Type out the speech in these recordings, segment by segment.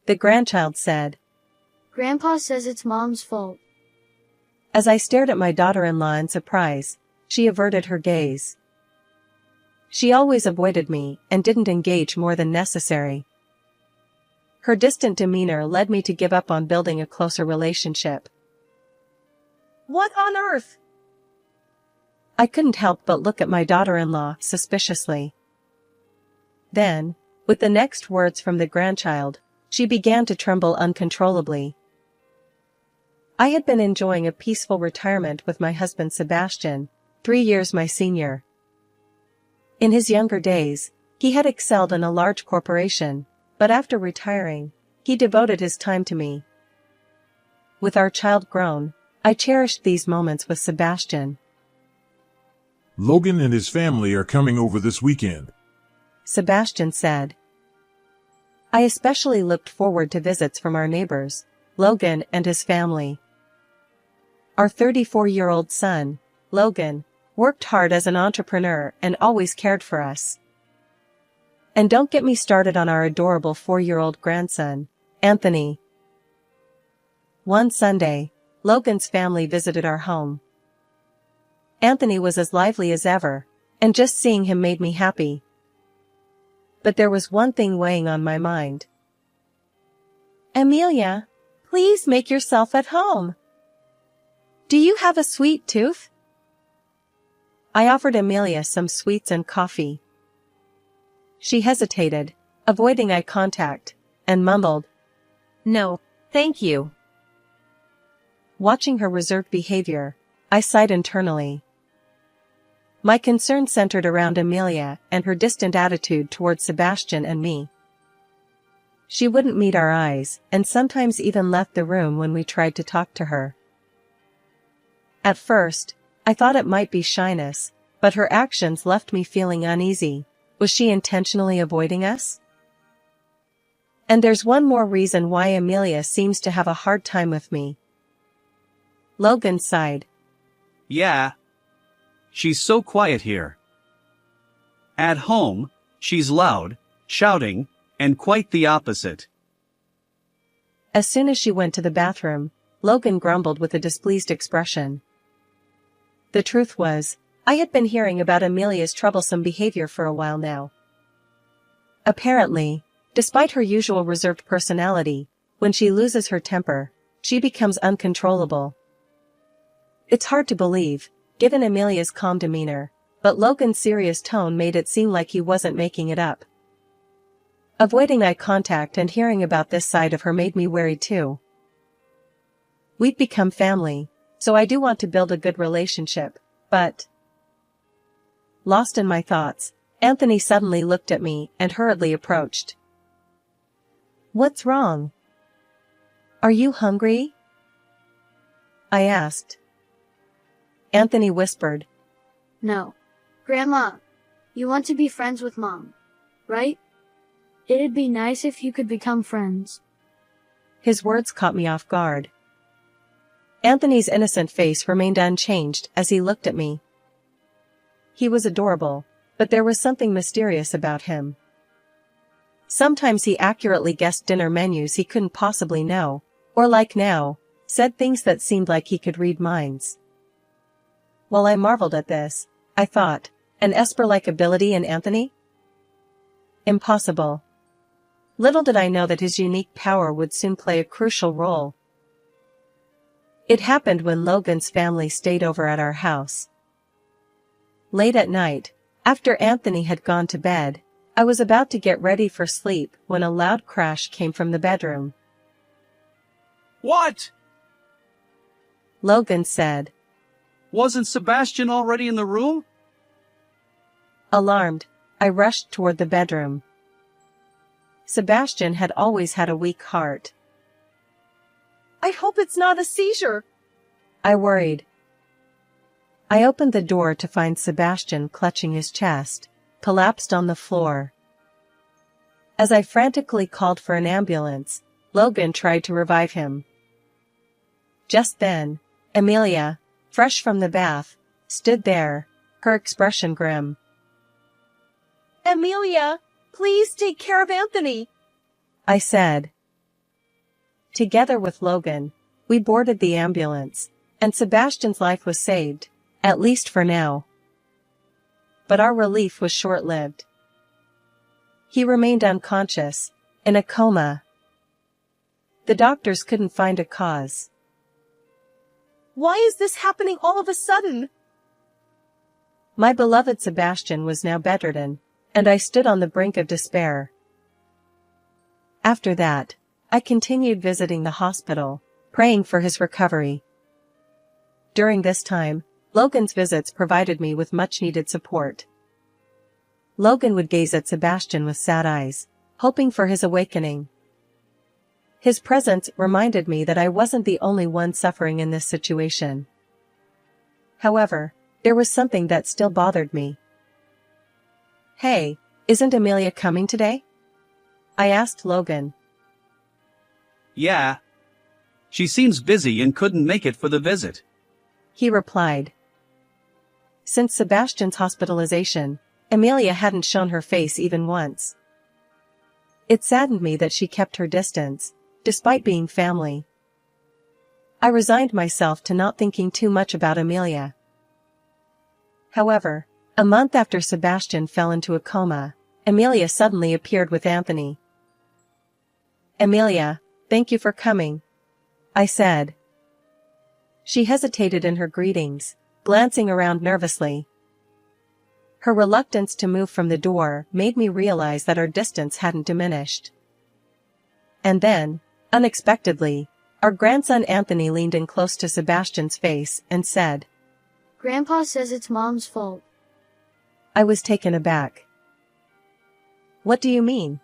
The grandchild said. Grandpa says it's Mom's fault. As I stared at my daughter-in-law in surprise, she averted her gaze. She always avoided me and didn't engage more than necessary. Her distant demeanor led me to give up on building a closer relationship. What on earth? I couldn't help but look at my daughter-in-law suspiciously. Then, with the next words from the grandchild, she began to tremble uncontrollably. I had been enjoying a peaceful retirement with my husband Sebastian, 3 years my senior. In his younger days, he had excelled in a large corporation, but after retiring, he devoted his time to me. With our child grown, I cherished these moments with Sebastian. Logan and his family are coming over this weekend, Sebastian said. I especially looked forward to visits from our neighbors, Logan and his family. Our 34-year-old son, Logan, worked hard as an entrepreneur and always cared for us. And don't get me started on our adorable 4-year-old grandson, Anthony. One Sunday, Logan's family visited our home. Anthony was as lively as ever, and just seeing him made me happy. But there was one thing weighing on my mind. Amelia, please make yourself at home. Do you have a sweet tooth? I offered Amelia some sweets and coffee. She hesitated, avoiding eye contact, and mumbled, No, thank you. Watching her reserved behavior, I sighed internally. My concern centered around Amelia and her distant attitude towards Sebastian and me. She wouldn't meet our eyes, and sometimes even left the room when we tried to talk to her. At first, I thought it might be shyness, but her actions left me feeling uneasy. Was she intentionally avoiding us? And there's one more reason why Amelia seems to have a hard time with me. Logan sighed. Yeah. She's so quiet here. At home, she's loud, shouting, and quite the opposite. As soon as she went to the bathroom, Logan grumbled with a displeased expression. The truth was, I had been hearing about Amelia's troublesome behavior for a while now. Apparently, despite her usual reserved personality, when she loses her temper, she becomes uncontrollable. It's hard to believe, given Amelia's calm demeanor, but Logan's serious tone made it seem like he wasn't making it up. Avoiding eye contact and hearing about this side of her made me wary too. We've become family, so I do want to build a good relationship, but... Lost in my thoughts, Anthony suddenly looked at me and hurriedly approached. What's wrong? Are you hungry? I asked. Anthony whispered. No. Grandma, you want to be friends with Mom, right? It'd be nice if you could become friends. His words caught me off guard. Anthony's innocent face remained unchanged as he looked at me. He was adorable, but there was something mysterious about him. Sometimes he accurately guessed dinner menus he couldn't possibly know, or like now, said things that seemed like he could read minds. While I marveled at this, I thought, an Esper-like ability in Anthony? Impossible. Little did I know that his unique power would soon play a crucial role. It happened when Logan's family stayed over at our house. Late at night, after Anthony had gone to bed, I was about to get ready for sleep when a loud crash came from the bedroom. What? Logan said. Wasn't Sebastian already in the room? Alarmed, I rushed toward the bedroom. Sebastian had always had a weak heart. I hope it's not a seizure, I worried. I opened the door to find Sebastian clutching his chest, collapsed on the floor. As I frantically called for an ambulance, Logan tried to revive him. Just then, Amelia, fresh from the bath, stood there, her expression grim. Amelia, please take care of Anthony, I said. Together with Logan, we boarded the ambulance, and Sebastian's life was saved, at least for now. But our relief was short-lived. He remained unconscious, in a coma. The doctors couldn't find a cause. Why is this happening all of a sudden? My beloved Sebastian was now bedridden, and I stood on the brink of despair. After that, I continued visiting the hospital, praying for his recovery. During this time, Logan's visits provided me with much-needed support. Logan would gaze at Sebastian with sad eyes, hoping for his awakening. His presence reminded me that I wasn't the only one suffering in this situation. However, there was something that still bothered me. "Hey, isn't Amelia coming today?" I asked Logan. Yeah. She seems busy and couldn't make it for the visit, he replied. Since Sebastian's hospitalization, Amelia hadn't shown her face even once. It saddened me that she kept her distance, despite being family. I resigned myself to not thinking too much about Amelia. However, a month after Sebastian fell into a coma, Amelia suddenly appeared with Anthony. "Amelia, thank you for coming," I said. She hesitated in her greetings, glancing around nervously. Her reluctance to move from the door made me realize that our distance hadn't diminished. And then, unexpectedly, our grandson Anthony leaned in close to Sebastian's face and said, "Grandpa says it's Mom's fault." I was taken aback. "What do you mean?"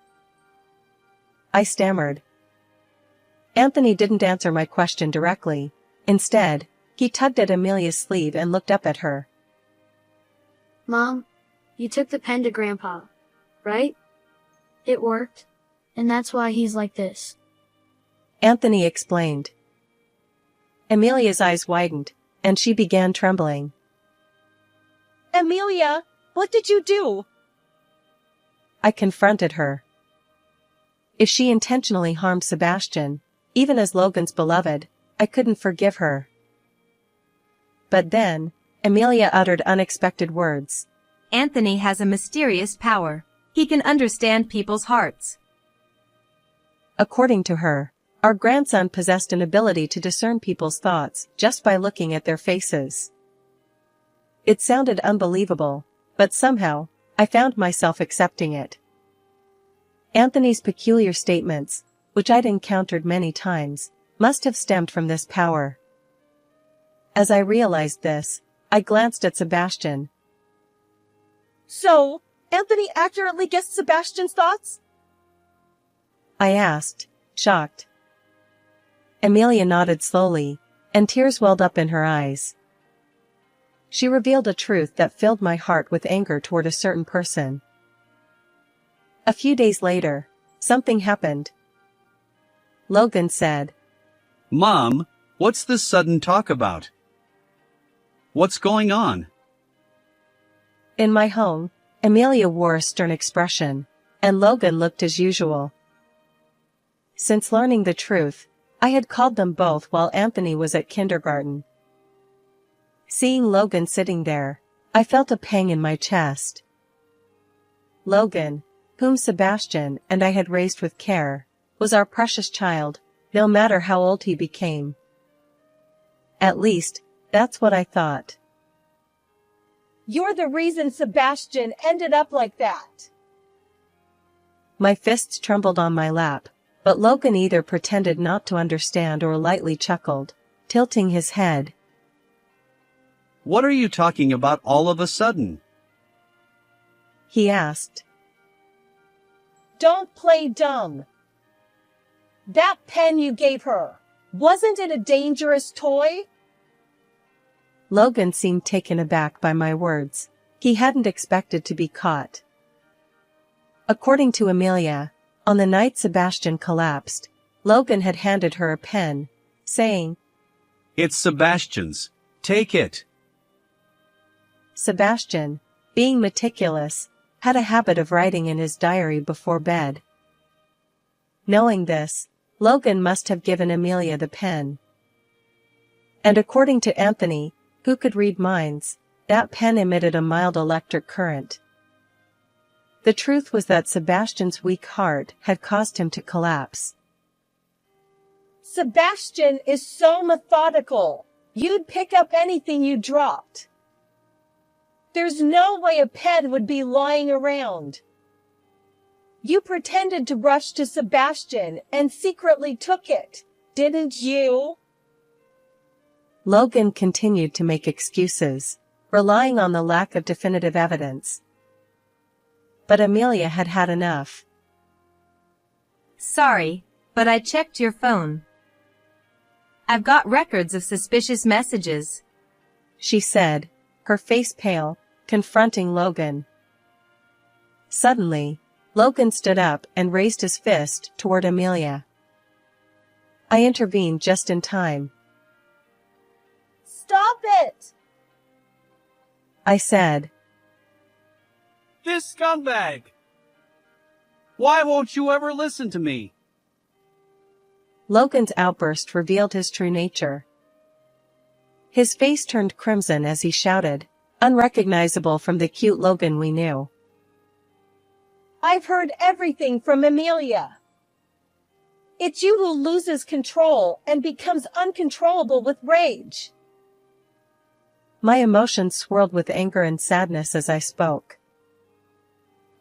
I stammered. Anthony didn't answer my question directly. Instead, he tugged at Amelia's sleeve and looked up at her. "Mom, you took the pen to Grandpa, right? It worked, and that's why he's like this," Anthony explained. Amelia's eyes widened, and she began trembling. "Amelia, what did you do?" I confronted her. If she intentionally harmed Sebastian, even as Logan's beloved, I couldn't forgive her. But then, Amelia uttered unexpected words. "Anthony has a mysterious power. He can understand people's hearts." According to her, our grandson possessed an ability to discern people's thoughts just by looking at their faces. It sounded unbelievable, but somehow, I found myself accepting it. Anthony's peculiar statements, which I'd encountered many times, must have stemmed from this power. As I realized this, I glanced at Sebastian. "So, Anthony accurately guessed Sebastian's thoughts?" I asked, shocked. Amelia nodded slowly, and tears welled up in her eyes. She revealed a truth that filled my heart with anger toward a certain person. A few days later, something happened. Logan said, "Mom, what's this sudden talk about? What's going on?" In my home, Amelia wore a stern expression, and Logan looked as usual. Since learning the truth, I had called them both while Anthony was at kindergarten. Seeing Logan sitting there, I felt a pang in my chest. Logan, whom Sebastian and I had raised with care, was our precious child, no matter how old he became. At least, that's what I thought. "You're the reason Sebastian ended up like that." My fists trembled on my lap, but Logan either pretended not to understand or lightly chuckled, tilting his head. "What are you talking about all of a sudden?" he asked. "Don't play dumb. That pen you gave her, wasn't it a dangerous toy?" Logan seemed taken aback by my words. He hadn't expected to be caught. According to Amelia, on the night Sebastian collapsed, Logan had handed her a pen, saying, "It's Sebastian's. Take it." Sebastian, being meticulous, had a habit of writing in his diary before bed. Knowing this, Logan must have given Amelia the pen. And according to Anthony, who could read minds, that pen emitted a mild electric current. The truth was that Sebastian's weak heart had caused him to collapse. Sebastian is so methodical. You'd pick up anything you dropped. There's no way a pen would be lying around. You pretended to rush to Sebastian and secretly took it, didn't you? Logan continued to make excuses, relying on the lack of definitive evidence. But Amelia had had enough. Sorry, but I checked your phone. I've got records of suspicious messages, she said, her face pale, confronting Logan. Suddenly, Logan stood up and raised his fist toward Amelia. I intervened just in time. Stop it! I said. This scumbag! Why won't you ever listen to me? Logan's outburst revealed his true nature. His face turned crimson as he shouted, unrecognizable from the cute Logan we knew. I've heard everything from Amelia. It's you who loses control and becomes uncontrollable with rage. My emotions swirled with anger and sadness as I spoke.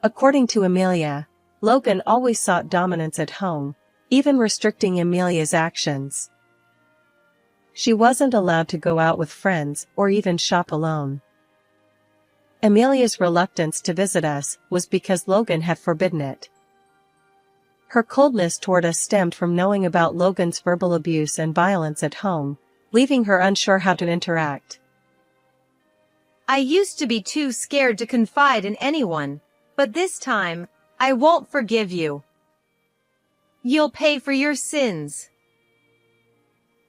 According to Amelia, Logan always sought dominance at home, even restricting Amelia's actions. She wasn't allowed to go out with friends or even shop alone. Amelia's reluctance to visit us was because Logan had forbidden it. Her coldness toward us stemmed from knowing about Logan's verbal abuse and violence at home, leaving her unsure how to interact. I used to be too scared to confide in anyone, but this time, I won't forgive you. You'll pay for your sins.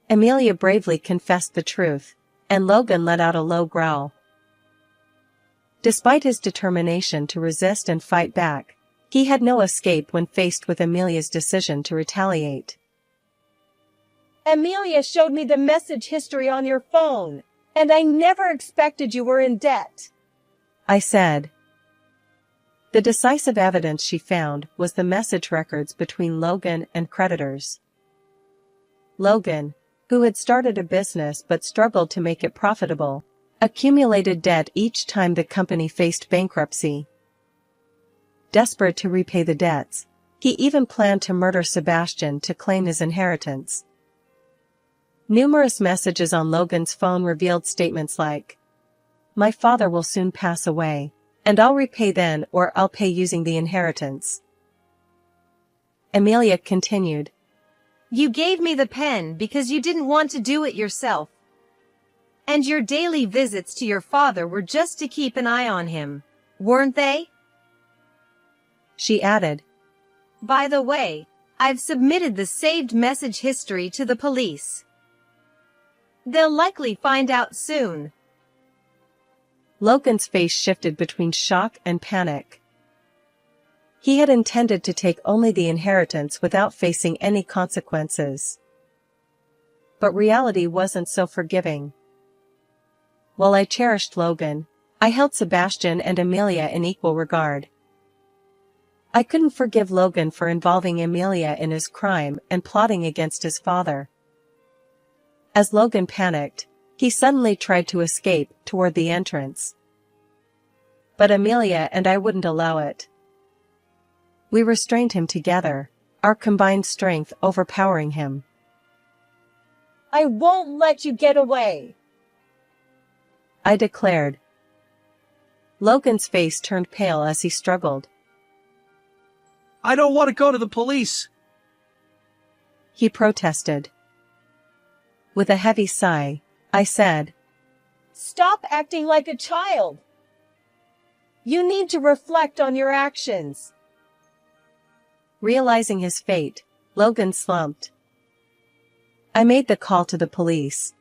Amelia bravely confessed the truth, and Logan let out a low growl. Despite his determination to resist and fight back, he had no escape when faced with Amelia's decision to retaliate. Amelia showed me the message history on your phone, and I never expected you were in debt, I said. The decisive evidence she found was the message records between Logan and creditors. Logan, who had started a business but struggled to make it profitable, accumulated debt each time the company faced bankruptcy. Desperate to repay the debts, he even planned to murder Sebastian to claim his inheritance. Numerous messages on Logan's phone revealed statements like, "My father will soon pass away, and I'll repay then, or I'll pay using the inheritance." Amelia continued, You gave me the pen because you didn't want to do it yourself. And your daily visits to your father were just to keep an eye on him, weren't they? She added. By the way, I've submitted the saved message history to the police. They'll likely find out soon. Logan's face shifted between shock and panic. He had intended to take only the inheritance without facing any consequences. But reality wasn't so forgiving. While I cherished Logan, I held Sebastian and Amelia in equal regard. I couldn't forgive Logan for involving Amelia in his crime and plotting against his father. As Logan panicked, he suddenly tried to escape toward the entrance. But Amelia and I wouldn't allow it. We restrained him together, our combined strength overpowering him. I won't let you get away, I declared. Logan's face turned pale as he struggled. I don't want to go to the police, He protested. With a heavy sigh, I said, Stop acting like a child. You need to reflect on your actions. Realizing his fate, Logan slumped. I made the call to the police.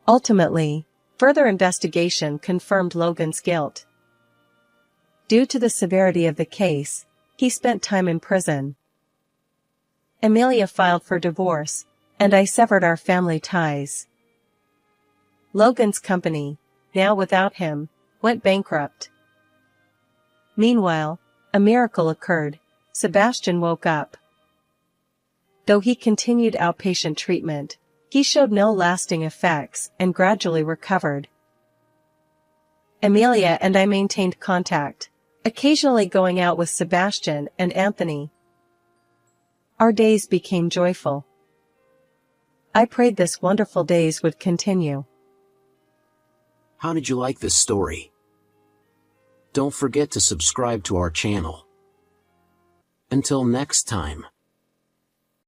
Ultimately, further investigation confirmed Logan's guilt. Due to the severity of the case, he spent time in prison. Amelia filed for divorce, and I severed our family ties. Logan's company, now without him, went bankrupt. Meanwhile, a miracle occurred. Sebastian woke up. Though he continued outpatient treatment, he showed no lasting effects and gradually recovered. Amelia and I maintained contact, occasionally going out with Sebastian and Anthony. Our days became joyful. I prayed this wonderful days would continue. How did you like this story? Don't forget to subscribe to our channel. Until next time.